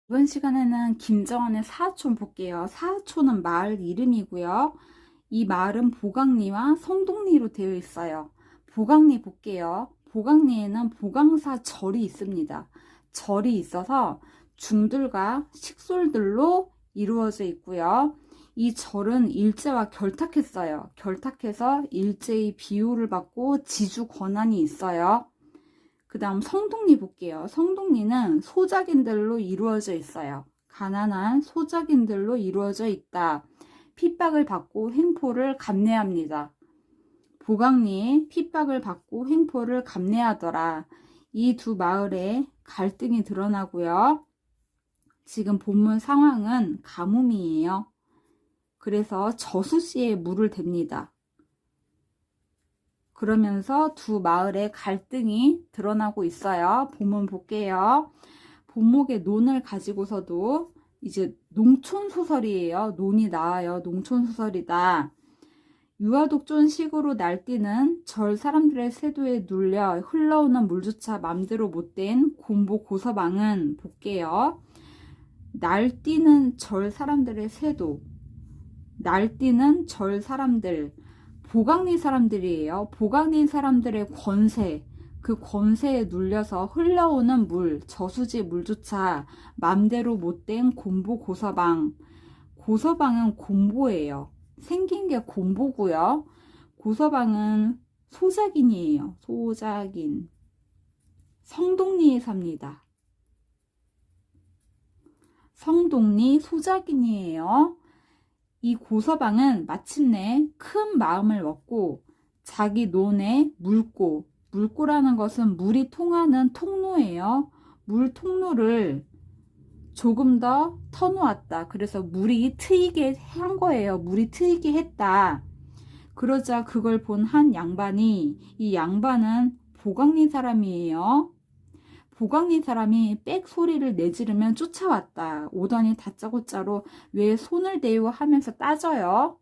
이번 시간에는 김정은의 사하촌 볼게요. 사하촌은 마을 이름이고요. 이 마을은 보강리와 성동리로 되어 있어요. 보강리 볼게요. 보강리에는 보강사 절이 있습니다. 절이 있어서 중들과 식솔들로 이루어져 있고요. 이 절은 일제와 결탁했어요. 결탁해서 일제의 비호를 받고 지주 권한이 있어요. 그 다음 성동리 볼게요. 성동리는 소작인들로 이루어져 있어요. 가난한 소작인들로 이루어져 있다. 핍박을 받고 횡포를 감내합니다. 보강리에 핍박을 받고 횡포를 감내하더라. 이 두 마을에 갈등이 드러나고요. 지금 본문 상황은 가뭄이에요. 그래서 저수지에 물을 댑니다. 그러면서 두 마을의 갈등이 드러나고 있어요. 본문 볼게요. 본목의 논을 가지고서도 이제 농촌소설이에요. 논이 나와요. 농촌소설이다. 유아독존식으로 날뛰는 절 사람들의 세도에 눌려 흘러오는 물조차 맘대로 못된 곰보 고서방은 볼게요. 날뛰는 절 사람들의 세도, 날뛰는 절 사람들, 보강리 사람들이에요. 보강리 사람들의 권세, 그 권세에 눌려서 흘러오는 물, 저수지 물조차 맘대로 못된 곰보 고서방. 고서방은 곰보예요. 생긴 게 곰보고요. 고서방은 소작인이에요. 소작인. 성동리에 삽니다. 성동리 소작인이에요. 이 고서방은 마침내 큰 마음을 먹고 자기 논에 물고라는 것은 물이 통하는 통로예요. 물 통로를 조금 더 터놓았다. 그래서 물이 트이게 한 거예요. 물이 트이게 했다. 그러자 그걸 본 한 양반이, 이 양반은 보강리 사람이에요. 보강리 사람이 빽 소리를 내지르면 쫓아왔다. 오더니 다짜고짜로 왜 손을 대요 하면서 따져요.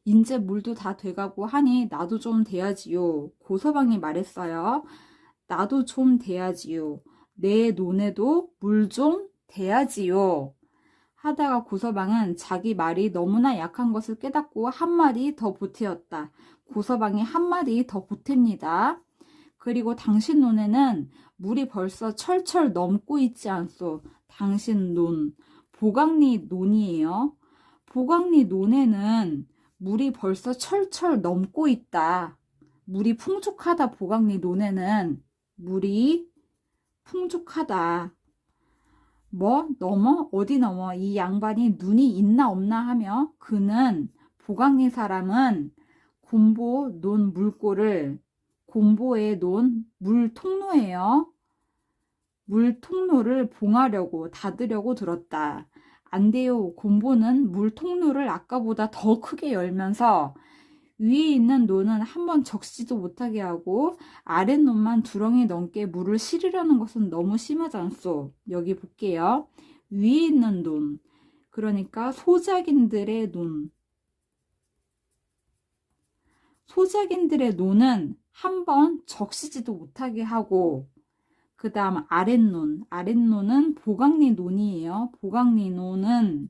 인제 물도 다 돼가고 하니 나도 좀 대야지요. 고서방이 말했어요. 나도 좀 대야지요. 내 논에도 물 좀 대야지요. 하다가 고서방은 자기 말이 너무나 약한 것을 깨닫고 한 마디 더 보태었다. 고서방이 한 마디 더 보탭니다. 그리고 당신 논에는 물이 벌써 철철 넘고 있지 않소. 당신 논, 보강리 논이에요. 보강리 논에는 물이 벌써 철철 넘고 있다. 물이 풍족하다. 보강리 논에는 물이 풍족하다. 뭐 넘어? 어디 넘어? 이 양반이 눈이 있나 없나 하며 그는 보강리 사람은 곰보 논 물꼬를 곰보에 놓은 물 통로예요. 물 통로를 봉하려고 닫으려고 들었다. 안 돼요. 곰보는 물 통로를 아까보다 더 크게 열면서 위에 있는 논은 한번 적시도 못하게 하고 아랫논만 두렁이 넘게 물을 실으려는 것은 너무 심하지 않소. 여기 볼게요. 위에 있는 논, 그러니까 소작인들의 논. 소작인들의 논은 한번 적시지도 못하게 하고 그 다음 아랫논은 보강리 논이에요. 보강리 논은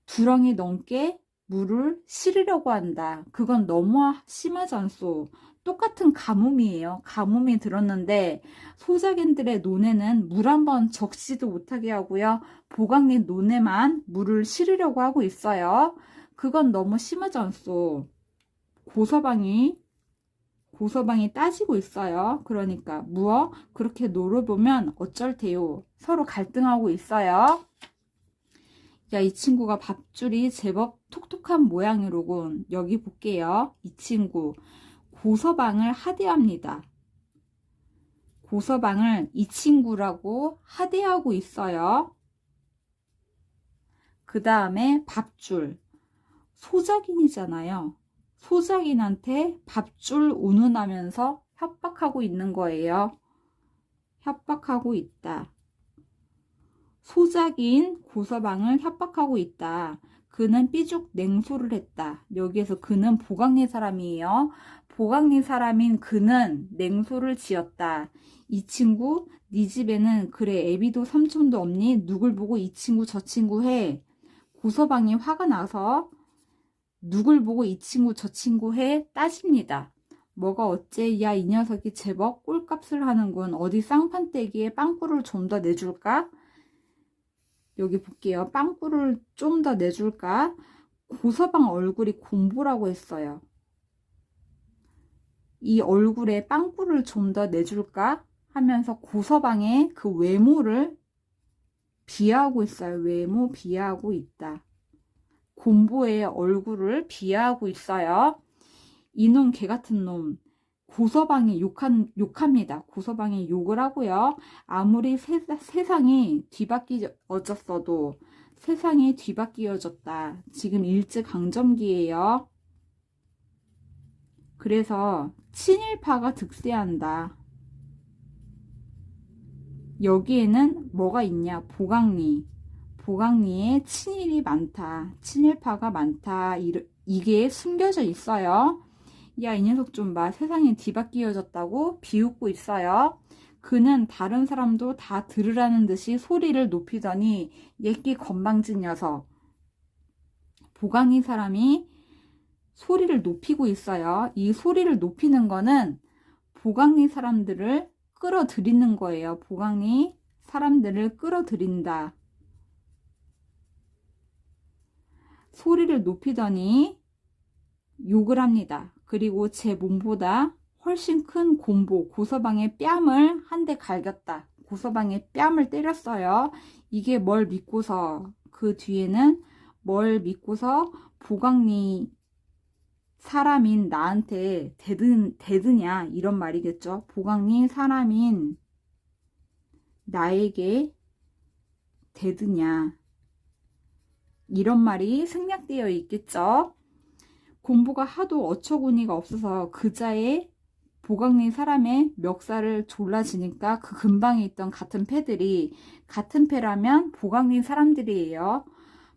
두렁이 넘게 물을 실으려고 한다. 그건 너무 심하지 않소. 똑같은 가뭄이에요. 가뭄이 들었는데 소작인들의 논에는 물 한번 적시도 못하게 하고요. 보강리 논에만 물을 실으려고 하고 있어요. 그건 너무 심하지 않소. 고서방이 따지고 있어요. 그러니까 그렇게 놀아보면 어쩔테요. 서로 갈등하고 있어요. 야, 이 친구가 밥줄이 제법 톡톡한 모양이로군. 여기 볼게요. 이 친구 고서방을 하대합니다. 고서방을 이 친구라고 하대하고 있어요. 그 다음에 밥줄. 소작인이잖아요. 소작인한테 밥줄 운운하면서 협박하고 있는 거예요. 협박하고 있다. 소작인 고서방을 협박하고 있다. 그는 삐죽 냉소를 했다. 여기에서 그는 보강리 사람이에요. 보강리 사람인 그는 냉소를 지었다. 이 친구, 네 집에는 그래 애비도 삼촌도 없니? 누굴 보고 이 친구 저 친구 해? 고서방이 화가 나서 누굴 보고 이 친구 저 친구 해? 따집니다. 뭐가 어째? 야, 이 녀석이 제법 꼴값을 하는군. 어디 쌍판떼기에 빵꾸를 좀 더 내줄까? 여기 볼게요. 빵꾸를 좀 더 내줄까? 고서방 얼굴이 곰보라고 했어요. 이 얼굴에 빵꾸를 좀 더 내줄까? 하면서 고서방의 그 외모를 비하하고 있어요. 외모 비하하고 있다. 곰보의 얼굴을 비하하고 있어요. 이놈 개같은 놈. 고서방이 욕합니다. 고서방이 욕을 하고요. 아무리 세상이 뒤바뀌어졌어도 세상이 뒤바뀌어졌다. 지금 일제강점기예요. 그래서 친일파가 득세한다. 여기에는 뭐가 있냐? 보강리에 친일이 많다. 친일파가 많다. 이게 숨겨져 있어요. 야, 이 녀석 좀 봐. 세상이 뒤바뀌어졌다고 비웃고 있어요. 그는 다른 사람도 다 들으라는 듯이 소리를 높이더니 예끼 건방진 녀석. 보강리 사람이 소리를 높이고 있어요. 이 소리를 높이는 거는 보강리 사람들을 끌어들이는 거예요. 보강리 사람들을 끌어들인다. 소리를 높이더니 욕을 합니다. 그리고 제 몸보다 훨씬 큰 곰보 고서방의 뺨을 한 대 갈겼다. 고서방의 뺨을 때렸어요. 이게 뭘 믿고서 그 뒤에는 뭘 믿고서 보강리 사람인 나한테 대드냐 이런 말이겠죠. 보강리 사람인 나에게 대드냐 이런 말이 생략되어 있겠죠. 곰보가 하도 어처구니가 없어서 그자의 보강리 사람의 멱살을 졸라지니까 그 근방에 있던 같은 패들이 같은 패라면 보강리 사람들이에요.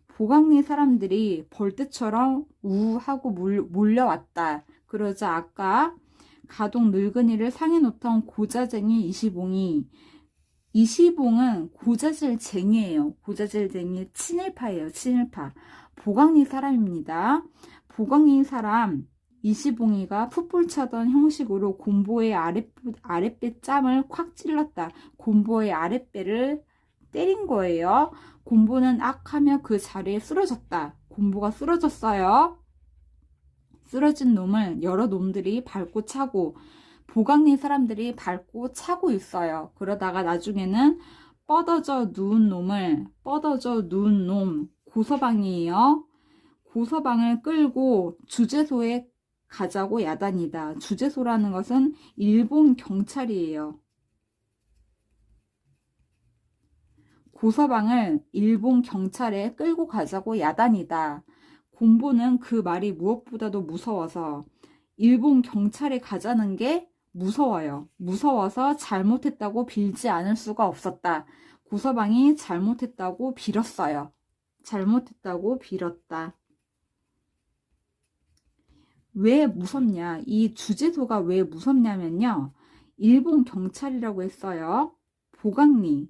보강리 사람들이 벌떼처럼 우하고 몰려왔다. 그러자 아까 가동 늙은이를 상해 놓던 고자쟁이 이시봉은 고자질쟁이에요. 고자질쟁이 친일파예요. 친일파. 보강리 사람입니다. 보강리 사람 이시봉이가 풋볼 차던 형식으로 곰보의 아랫배 짬을 콱 찔렀다. 곰보의 아랫배를 때린 거예요. 곰보는 악하며 그 자리에 쓰러졌다. 곰보가 쓰러졌어요. 쓰러진 놈을 여러 놈들이 밟고 차고 보강리 사람들이 밟고 차고 있어요. 그러다가 나중에는 뻗어져 누운 놈 고서방이에요. 고서방을 끌고 주재소에 가자고 야단이다. 주재소라는 것은 일본 경찰이에요. 고서방을 일본 경찰에 끌고 가자고 야단이다. 곰보는 그 말이 무엇보다도 무서워서 일본 경찰에 가자는 게 무서워요. 무서워서 잘못했다고 빌지 않을 수가 없었다. 고서방이 잘못했다고 빌었어요. 잘못했다고 빌었다. 왜 무섭냐? 이 주재소가 왜 무섭냐면요. 일본 경찰이라고 했어요. 보강리.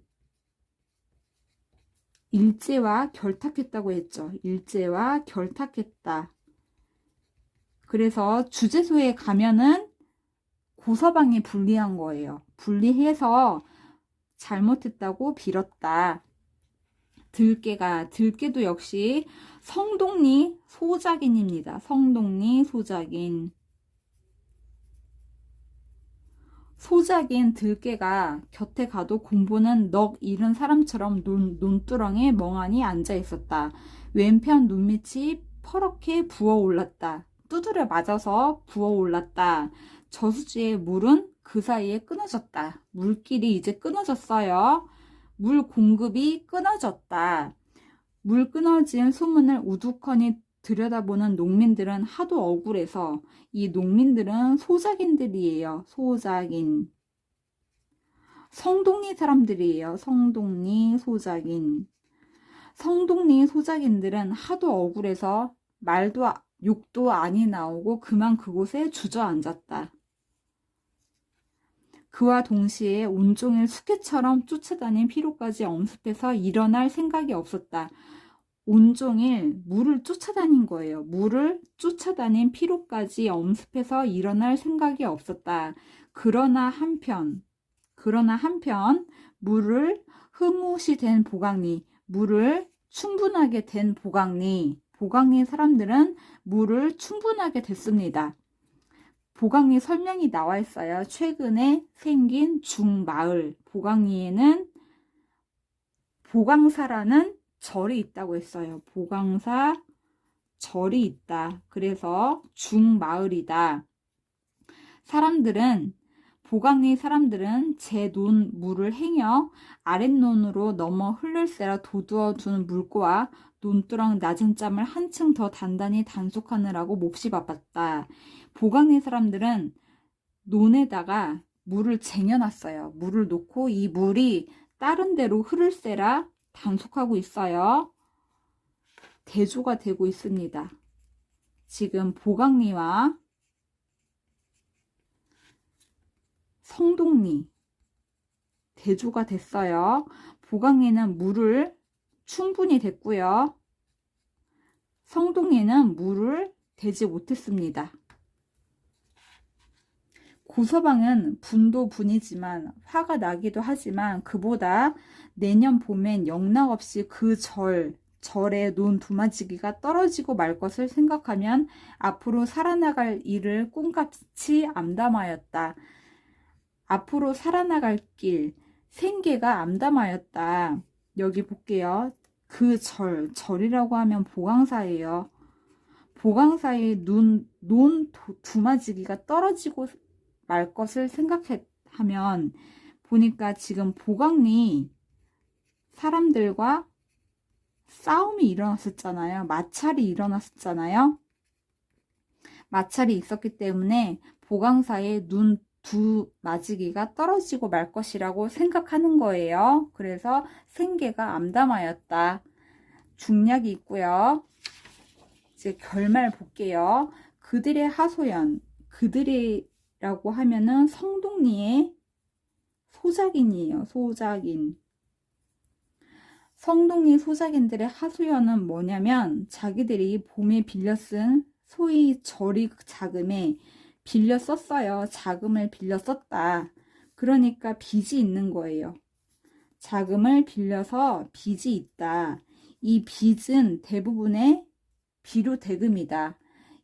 일제와 결탁했다고 했죠. 일제와 결탁했다. 그래서 주재소에 가면은 고서방이 불리한 거예요. 불리해서 잘못했다고 빌었다. 들깨도 역시 성동리 소작인입니다. 성동리 소작인. 소작인 들깨가 곁에 가도 곰보는 넋 잃은 사람처럼 논두렁에 멍하니 앉아 있었다. 왼편 눈밑이 퍼렇게 부어올랐다. 두드려 맞아서 부어올랐다. 저수지의 물은 그 사이에 끊어졌다. 물길이 이제 끊어졌어요. 물 공급이 끊어졌다. 물 끊어진 소문을 우두커니 들여다보는 농민들은 하도 억울해서 이 농민들은 소작인들이에요. 소작인. 성동리 사람들이에요. 성동리 소작인. 성동리 소작인들은 하도 억울해서 말도 욕도 안이 나오고 그만 그곳에 주저앉았다. 그와 동시에 온종일 숙회처럼 쫓아다닌 피로까지 엄습해서 일어날 생각이 없었다. 온종일 물을 쫓아다닌 거예요. 물을 쫓아다닌 피로까지 엄습해서 일어날 생각이 없었다. 그러나 한편 물을 흐뭇이 된 보강리, 물을 충분하게 된 보강리 사람들은 물을 충분하게 됐습니다. 보강리 설명이 나와 있어요. 최근에 생긴 중마을 보강리에는 보강사라는 절이 있다고 했어요. 보강사 절이 있다. 그래서 중마을이다. 보강리 사람들은 제 논 물을 행여 아랫논으로 넘어 흘릴세라 도두어 두는 물고와 논두렁 낮은 짬을 한층 더 단단히 단속하느라고 몹시 바빴다. 보강리 사람들은 논에다가 물을 쟁여놨어요. 물을 놓고 이 물이 다른 데로 흐를세라 단속하고 있어요. 대조가 되고 있습니다. 지금 보강리와 성동리 대조가 됐어요. 보강리는 물을 충분히 댔고요. 성동리는 물을 대지 못했습니다. 고서방은 분도 분이지만 화가 나기도 하지만 그보다 내년 봄엔 영락없이 그 절에 논 두마지기가 떨어지고 말 것을 생각하면 앞으로 살아나갈 일을 꿈같이 암담하였다. 앞으로 살아나갈 길, 생계가 암담하였다. 여기 볼게요. 그 절이라고 하면 보강사예요. 보강사의 논 두마지기가 떨어지고 말 것을 생각하면 보니까 지금 보강리 사람들과 싸움이 일어났었잖아요. 마찰이 일어났었잖아요. 마찰이 있었기 때문에 보강사의 눈 두 마지기가 떨어지고 말 것이라고 생각하는 거예요. 그래서 생계가 암담하였다. 중략이 있고요. 이제 결말 볼게요. 그들의 하소연, 그들이라고 하면은 성동리의 소작인이에요. 소작인. 성동리 소작인들의 하소연은 뭐냐면 자기들이 봄에 빌려 쓴 소위 절이 자금에 빌려 썼어요. 자금을 빌려 썼다. 그러니까 빚이 있는 거예요. 자금을 빌려서 빚이 있다. 이 빚은 대부분의 비료대금이다.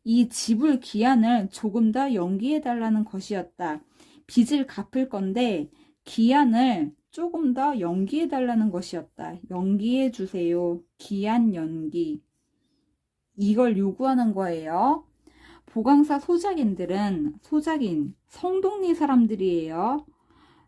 이 지불 기한을 조금 더 연기해 달라는 것이었다. 빚을 갚을 건데 기한을 조금 더 연기해 달라는 것이었다. 연기해 주세요. 기한 연기. 이걸 요구하는 거예요. 보강사 소작인들은 성동리 사람들이에요.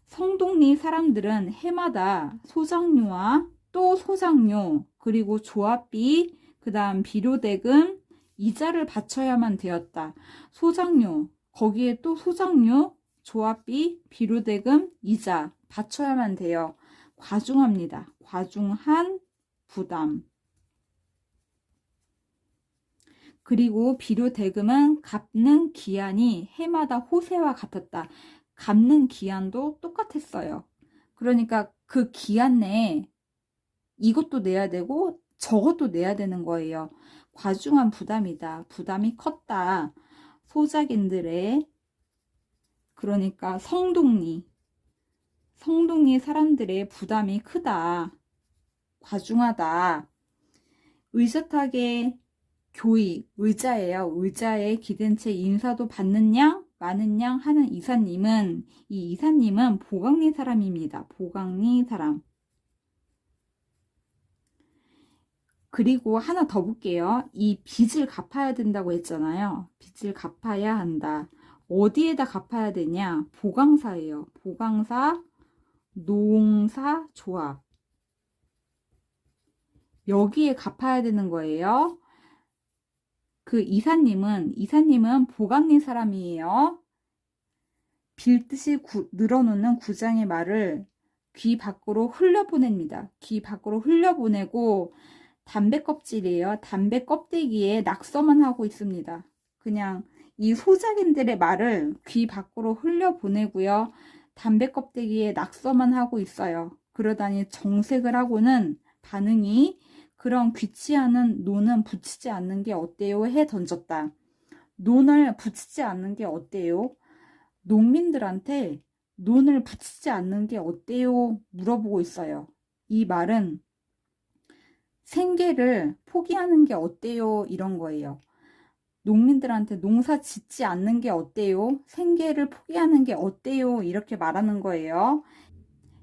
성동리 사람들은 해마다 소작료와 또 소작료 그리고 조합비 그 다음 비료대금 이자를 바쳐야만 되었다. 소작료 거기에 또 소작료 조합비 비료대금 이자 바쳐야만 돼요. 과중합니다. 과중한 부담. 그리고 비료대금은 갚는 기한이 해마다 호세와 같았다. 갚는 기한도 똑같았어요. 그러니까 그 기한 내에 이것도 내야 되고 저것도 내야 되는 거예요. 과중한 부담이다. 부담이 컸다. 소작인들의 그러니까 성동리 사람들의 부담이 크다. 과중하다. 의젓하게 교의, 의자예요. 의자에 기댄 채 인사도 받는 양, 많은 양 하는 이사님은 이 이사님은 보강리 사람입니다. 보강리 사람. 그리고 하나 더 볼게요. 이 빚을 갚아야 된다고 했잖아요. 빚을 갚아야 한다. 어디에다 갚아야 되냐? 보강사예요. 보강사, 농사, 조합. 여기에 갚아야 되는 거예요. 그 이사님은 보강리 사람이에요. 빌듯이 늘어놓는 구장의 말을 귀 밖으로 흘려보냅니다. 귀 밖으로 흘려보내고 담배 껍질이에요. 담배 껍데기에 낙서만 하고 있습니다. 그냥 이 소작인들의 말을 귀 밖으로 흘려보내고요. 담배 껍데기에 낙서만 하고 있어요. 그러다니 정색을 하고는 반응이 그런 귀치 않은 논은 붙이지 않는 게 어때요? 해 던졌다. 논을 붙이지 않는 게 어때요? 농민들한테 논을 붙이지 않는 게 어때요? 물어보고 있어요. 이 말은 생계를 포기하는 게 어때요? 이런 거예요. 농민들한테 농사 짓지 않는 게 어때요? 생계를 포기하는 게 어때요? 이렇게 말하는 거예요.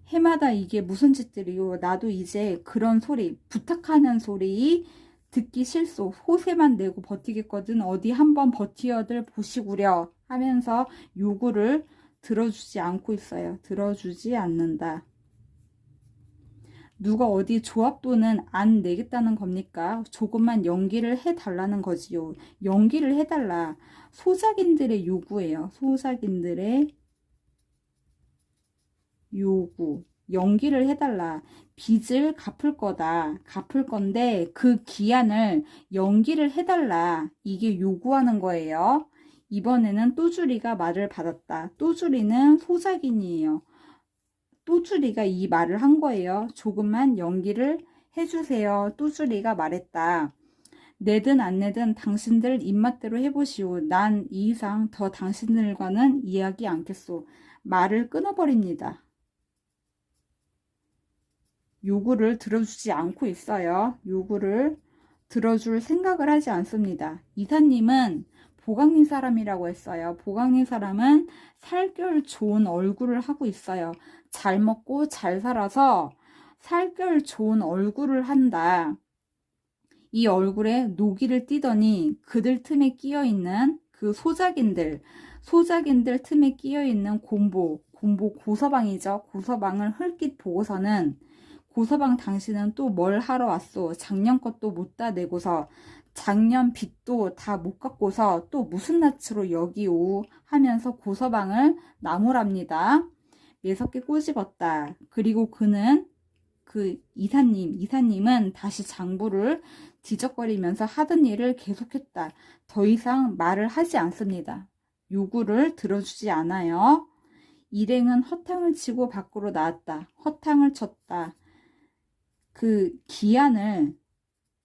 해마다 이게 무슨 짓들이요? 나도 이제 그런 소리, 부탁하는 소리 듣기 싫소. 호세만 내고 버티겠거든. 어디 한번 버티어들 보시구려 하면서 요구를 들어주지 않고 있어요. 들어주지 않는다. 누가 어디 조합돈은 안 내겠다는 겁니까? 조금만 연기를 해달라는 거지요. 연기를 해달라. 소작인들의 요구예요. 소작인들의 요구. 연기를 해달라. 빚을 갚을 거다. 갚을 건데 그 기한을 연기를 해달라. 이게 요구하는 거예요. 이번에는 또주리가 말을 받았다. 또주리는 소작인이에요. 또주리가 이 말을 한 거예요. 조금만 연기를 해주세요. 또주리가 말했다. 내든 안 내든 당신들 입맛대로 해보시오. 난 이 이상 더 당신들과는 이야기 않겠소. 말을 끊어버립니다. 요구를 들어주지 않고 있어요. 요구를 들어줄 생각을 하지 않습니다. 이사님은 보강리 사람이라고 했어요. 보강리 사람은 살결 좋은 얼굴을 하고 있어요. 잘 먹고 잘 살아서 살결 좋은 얼굴을 한다. 이 얼굴에 노기를 띠더니 그들 틈에 끼어있는 그 소작인들 틈에 끼어있는 곰보 고서방이죠. 고서방을 흘낏 보고서는 고서방 당신은 또 뭘 하러 왔소? 작년 것도 못 다 내고서 작년 빚도 다 못 갚고서 또 무슨 낯으로 여기 오 하면서 고서방을 나무랍니다. 매섭게 꼬집었다. 그리고 그는 그 이사님은 다시 장부를 뒤적거리면서 하던 일을 계속했다. 더 이상 말을 하지 않습니다. 요구를 들어주지 않아요. 일행은 허탕을 치고 밖으로 나왔다. 허탕을 쳤다. 그 기한을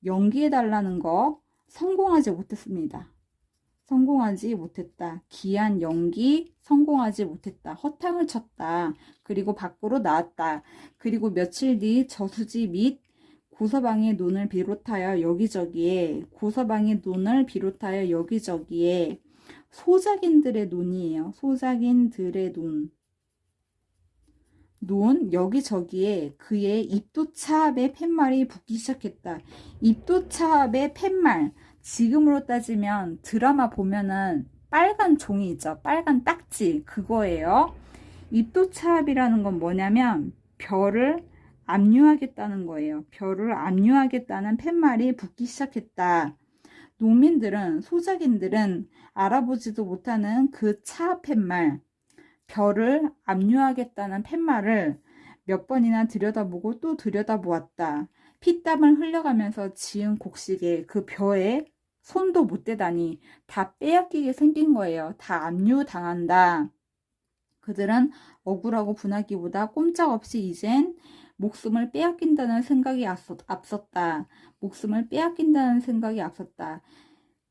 연기해달라는 거 성공하지 못했습니다. 성공하지 못했다. 기한 연기 성공하지 못했다. 허탕을 쳤다. 그리고 밖으로 나왔다. 그리고 며칠 뒤 저수지 및 고서방의 논을 비롯하여 여기저기에 소작인들의 논이에요. 소작인들의 논 여기저기에 그의 입도차압의 팻말이 붙기 시작했다. 입도차압의 팻말, 지금으로 따지면 드라마 보면은 빨간 종이 있죠. 빨간 딱지, 그거예요. 입도차압이라는 건 뭐냐면 별을 압류하겠다는 거예요. 별을 압류하겠다는 팻말이 붙기 시작했다. 농민들은, 소작인들은 알아보지도 못하는 그 차압 팻말, 별을 압류하겠다는 팻말을 몇 번이나 들여다보고 또 들여다보았다. 피땀을 흘려가면서 지은 곡식에 그 벼에 손도 못 대다니 다 빼앗기게 생긴 거예요. 다 압류당한다. 그들은 억울하고 분하기보다 꼼짝없이 이젠 목숨을 빼앗긴다는 생각이 앞섰다. 목숨을 빼앗긴다는 생각이 앞섰다.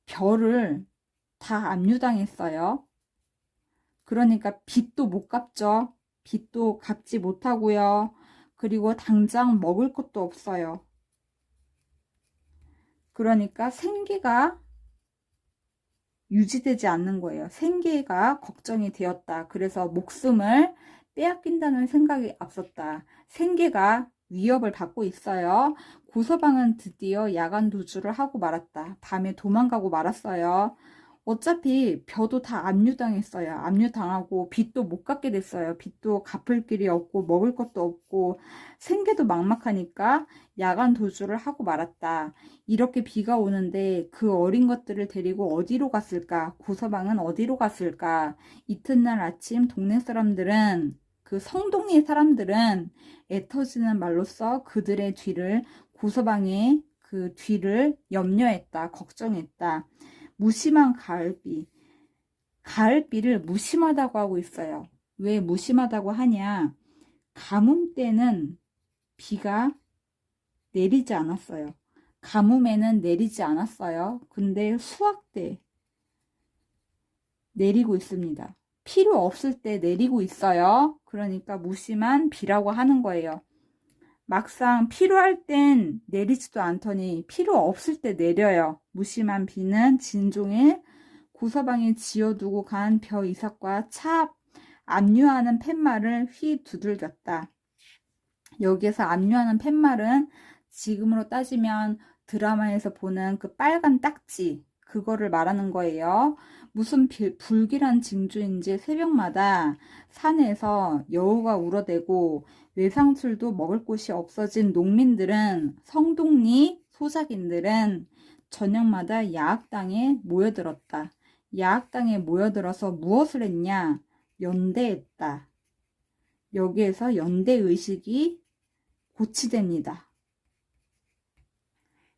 벼를 다 압류당했어요. 그러니까 빚도 못 갚죠. 빚도 갚지 못하고요. 그리고 당장 먹을 것도 없어요. 그러니까 생계가 유지되지 않는 거예요. 생계가 걱정이 되었다. 그래서 목숨을 빼앗긴다는 생각이 앞섰다. 생계가 위협을 받고 있어요. 고서방은 드디어 야간 도주를 하고 말았다. 밤에 도망가고 말았어요. 어차피 벼도 다 압류당했어요. 압류당하고 빚도 못 갚게 됐어요. 빚도 갚을 길이 없고 먹을 것도 없고 생계도 막막하니까 야간 도주를 하고 말았다. 이렇게 비가 오는데 그 어린 것들을 데리고 어디로 갔을까? 고서방은 어디로 갔을까? 이튿날 아침 동네 사람들은, 그 성동네 사람들은 애 터지는 말로써 그들의 뒤를 고서방의 그 뒤를 염려했다, 걱정했다. 무심한 가을비. 가을비를 무심하다고 하고 있어요. 왜 무심하다고 하냐? 가뭄 때는 비가 내리지 않았어요. 가뭄에는 내리지 않았어요. 근데 수확 때 내리고 있습니다. 필요 없을 때 내리고 있어요. 그러니까 무심한 비라고 하는 거예요. 막상 필요할 땐 내리지도 않더니 필요 없을 때 내려요. 무심한 비는 진종일 고서방에 지어두고 간 벼 이삭과 차 압류하는 팻말을 휘 두들겼다. 여기에서 압류하는 팻말은 지금으로 따지면 드라마에서 보는 그 빨간 딱지, 그거를 말하는 거예요. 무슨 불길한 징조인지 새벽마다 산에서 여우가 울어대고 외상술도 먹을 곳이 없어진 농민들은, 성동리 소작인들은 저녁마다 야학당에 모여들었다. 야학당에 모여들어서 무엇을 했냐? 연대했다. 여기에서 연대의식이 고치됩니다.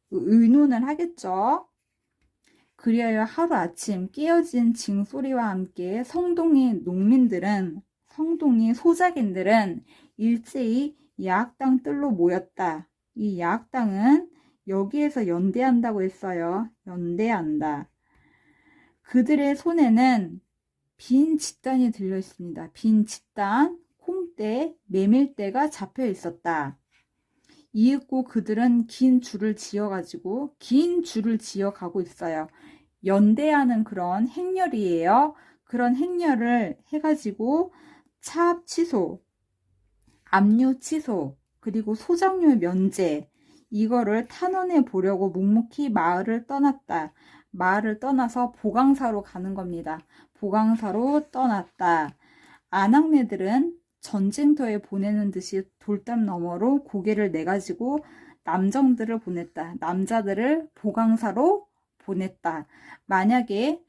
의논을 하겠죠. 그리하여 하루아침 깨어진 징소리와 함께 성동리 농민들은, 성동리 소작인들은 일제히 야학당 뜰로 모였다. 이 야학당은 여기에서 연대한다고 했어요. 연대한다. 그들의 손에는 빈 집단이 들려 있습니다. 빈 집단, 콩대, 메밀대가 잡혀 있었다. 이윽고 그들은 긴 줄을 지어가지고 긴 줄을 지어가고 있어요. 연대하는 그런 행렬이에요. 그런 행렬을 해가지고 차압 취소, 압류 취소, 그리고 소작료 면제, 이거를 탄원해 보려고 묵묵히 마을을 떠났다. 마을을 떠나서 보강사로 가는 겁니다. 보강사로 떠났다. 아낙네들은 전쟁터에 보내는 듯이 돌담 너머로 고개를 내가지고 남정들을 보냈다. 남자들을 보강사로 보냈다. 만약에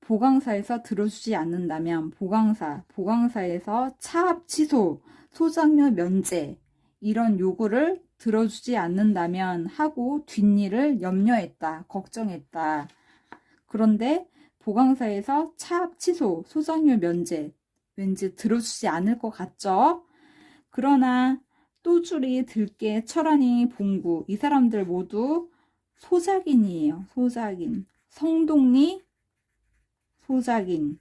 보강사에서 들어주지 않는다면 보강사에서 차압 취소, 소작료 면제, 이런 요구를 들어주지 않는다면 하고 뒷일을 염려했다. 걱정했다. 그런데 보강사에서 차압 취소, 소작료 면제, 왠지 들어주지 않을 것 같죠? 그러나 또주리, 들깨, 철환이, 봉구, 이 사람들 모두 소작인이에요. 소작인. 성동리 소작인.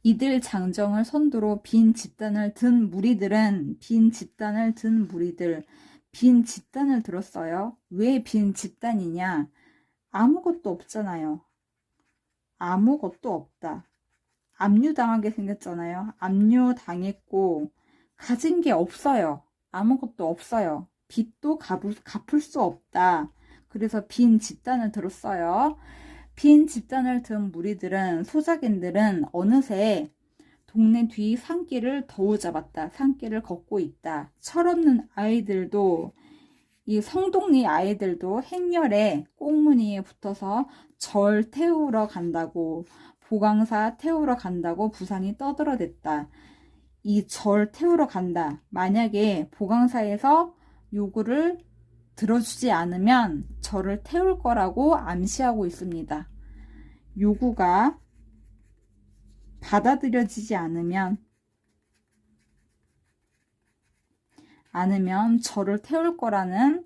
이들 장정을 선두로 빈 집단을 든 무리들, 빈 집단을 들었어요. 왜 빈 집단이냐? 아무것도 없잖아요. 아무것도 없다. 압류당하게 생겼잖아요. 압류당했고 가진 게 없어요. 아무것도 없어요. 빚도 갚을 수 없다. 그래서 빈 집단을 들었어요. 빈 집단을 든 무리들은, 소작인들은 어느새 동네 뒤 산길을 더우 잡았다. 산길을 걷고 있다. 철없는 아이들도, 이 성동리 아이들도 행렬에 꽁무니에 붙어서 절 태우러 간다고, 보강사 태우러 간다고 부산이 떠들어댔다. 이 절 태우러 간다. 만약에 보강사에서 요구를 들어주지 않으면 절을 태울 거라고 암시하고 있습니다. 요구가 받아들여지지 않으면 절을 태울 거라는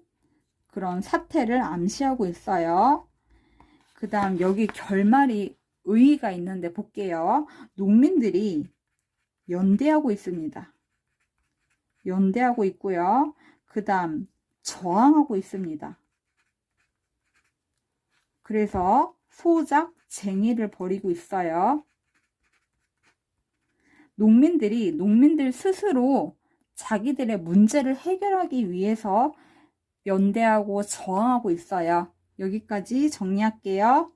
그런 사태를 암시하고 있어요. 그 다음 여기 결말이 의의가 있는데 볼게요. 농민들이 연대하고 있습니다. 연대하고 있고요. 그 다음 저항하고 있습니다. 그래서 소작 쟁의를 벌이고 있어요. 농민들 스스로 자기들의 문제를 해결하기 위해서 연대하고 저항하고 있어요. 여기까지 정리할게요.